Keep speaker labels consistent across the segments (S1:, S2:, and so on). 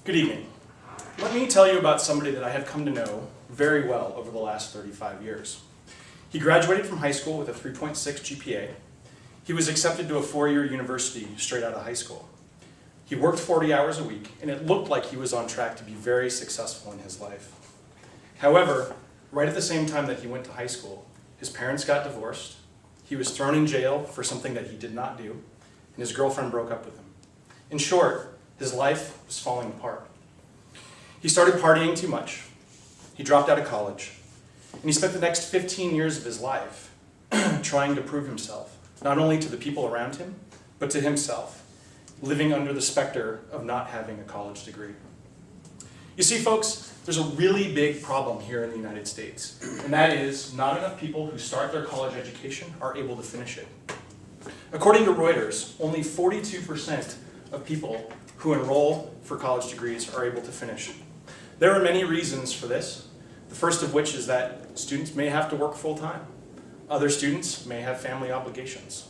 S1: Good evening. Let me tell you about somebody that I have come to know very well over the last 35 years. He graduated from high school with a 3.6 GPA. He was accepted to a four-year university straight out of high school. He worked 40 hours a week, and it looked like he was on track to be very successful in his life. However, right at the same time that he went to high school, his parents got divorced, he was thrown in jail for something that he did not do, and his girlfriend broke up with him. In short, his life was falling apart. He started partying too much. He dropped out of college. And he spent the next 15 years of his life trying to prove himself, not only to the people around him, but to himself, living under the specter of not having a college degree. You see, folks, there's a really big problem here in the United States, and that is not enough people who start their college education are able to finish it. According to Reuters, only 42% of people who enroll for college degrees are able to finish. There are many reasons for this. The first of which is that students may have to work full-time. Other students may have family obligations.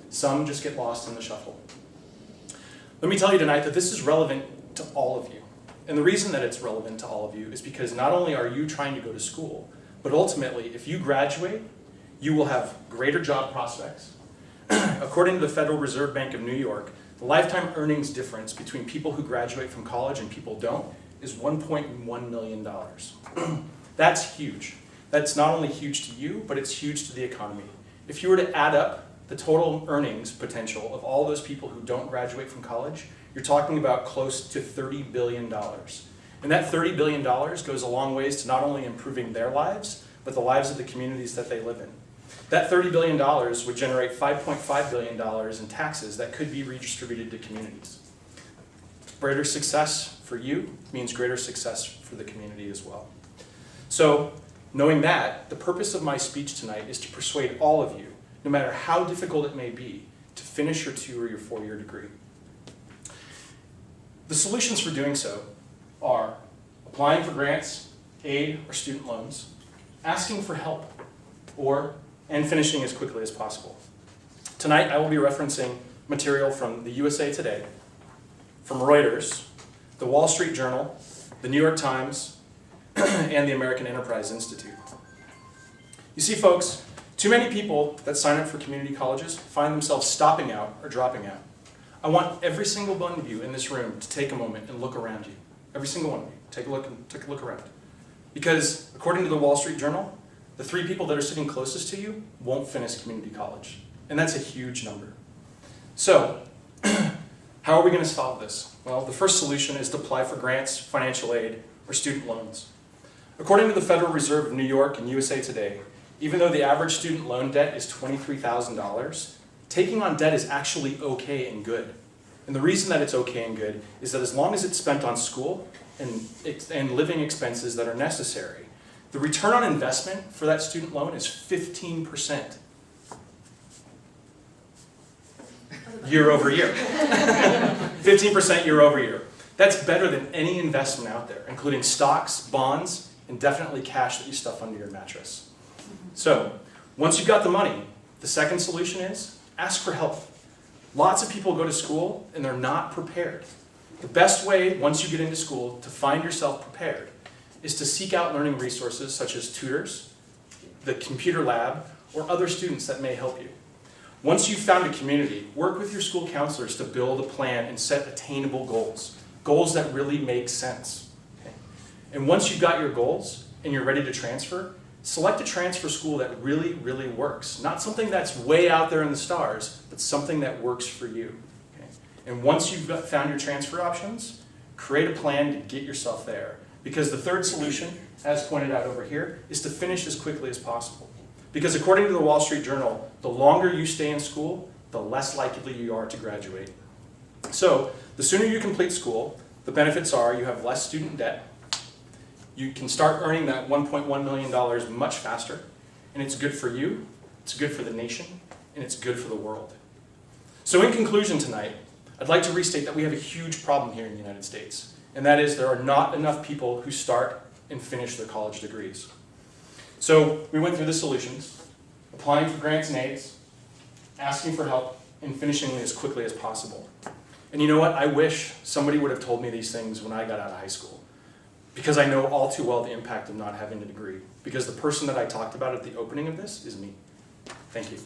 S1: Some just get lost in the shuffle. Let me tell you tonight that this is relevant to all of you. And the reason that it's relevant to all of you is because not only are you trying to go to school, but ultimately, if you graduate, you will have greater job prospects. According to the Federal Reserve Bank of New York, the lifetime earnings difference between people who graduate from college and people don't is $1.1 million. That's huge. That's not only huge to you, but it's huge to the economy. If you were to add up the total earnings potential of all those people who don't graduate from college, you're talking about close to $30 billion. And that $30 billion goes a long ways to not only improving their lives, but the lives of the communities that they live in. That $30 billion would generate $5.5 billion in taxes that could be redistributed to communities. Greater success for you means greater success for the community as well. So, knowing that, the purpose of my speech tonight is to persuade all of you, no matter how difficult it may be, to finish your 2 or your 4-year degree. The solutions for doing so are applying for grants, aid, or student loans, asking for help, and finishing as quickly as possible. Tonight, I will be referencing material from the USA Today, from Reuters, the Wall Street Journal, the New York Times, and the American Enterprise Institute. You see, folks, too many people that sign up for community colleges find themselves stopping out or dropping out. I want every single one of you in this room to take a moment and look around you. Every single one of you, take a look around. Because according to the Wall Street Journal, the 3 people that are sitting closest to you won't finish community college. And that's a huge number. So, how are we going to solve this? Well, the first solution is to apply for grants, financial aid, or student loans. According to the Federal Reserve of New York and USA Today, even though the average student loan debt is $23,000, taking on debt is actually okay and good. And the reason that it's okay and good is that as long as it's spent on school and living expenses that are necessary, the return on investment for that student loan is 15%. Year over year. 15% year over year. That's better than any investment out there, including stocks, bonds, and definitely cash that you stuff under your mattress. So, once you've got the money, the second solution is ask for help. Lots of people go to school and they're not prepared. The best way, once you get into school, to find yourself prepared is to seek out learning resources such as tutors, the computer lab, or other students that may help you. Once you've found a community, work with your school counselors to build a plan and set attainable goals. Goals that really make sense. Okay? And once you've got your goals and you're ready to transfer, select a transfer school that really, really works. Not something that's way out there in the stars, but something that works for you. Okay? And once you've found your transfer options, create a plan to get yourself there. Because the third solution, as pointed out over here, is to finish as quickly as possible. Because according to the Wall Street Journal, the longer you stay in school, the less likely you are to graduate. So, the sooner you complete school, the benefits are you have less student debt, you can start earning that $1.1 million much faster, and it's good for you, it's good for the nation, and it's good for the world. So in conclusion tonight, I'd like to restate that we have a huge problem here in the United States, and that is there are not enough people who start and finish their college degrees. So we went through the solutions, applying for grants and aids, asking for help, and finishing as quickly as possible. And you know what? I wish somebody would have told me these things when I got out of high school, because I know all too well the impact of not having a degree, because the person that I talked about at the opening of this is me. Thank you.